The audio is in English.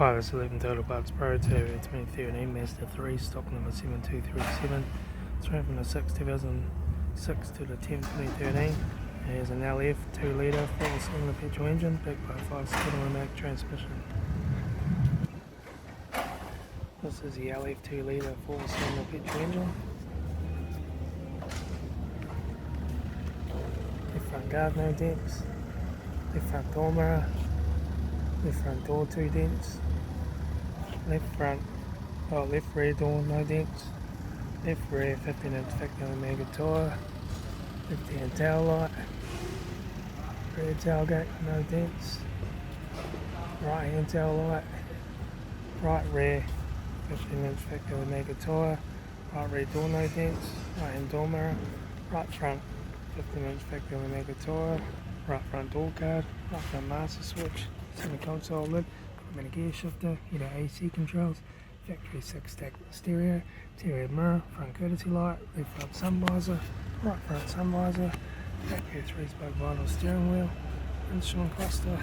Hi, this is 11 Total Parts Pro 2013 Mazda 3, stock number 7237. It's ran from the 6th 2006 to the 10th 2013. It has an LF 2 litre 4-cylinder petrol engine backed by a 5-speed automatic transmission. This is the LF 2 litre 4-cylinder petrol engine. Left front guard no dents, left front door mirror, left front door 2 dents, left rear door no dents, left rear 15-inch factory Omega tyre, left hand tail light, rear tailgate no dents, right hand tail light, right rear 15-inch factory Omega tyre, right rear door no dents, right hand door mirror, right front 15-inch factory Omega tyre, right front door card, right front master switch, center console lid, automatic gear shifter, heater AC controls, factory 6-stack stereo, interior mirror, front courtesy light, left front sun visor, right front sun visor, factory 3-spoke vinyl steering wheel, instrument cluster,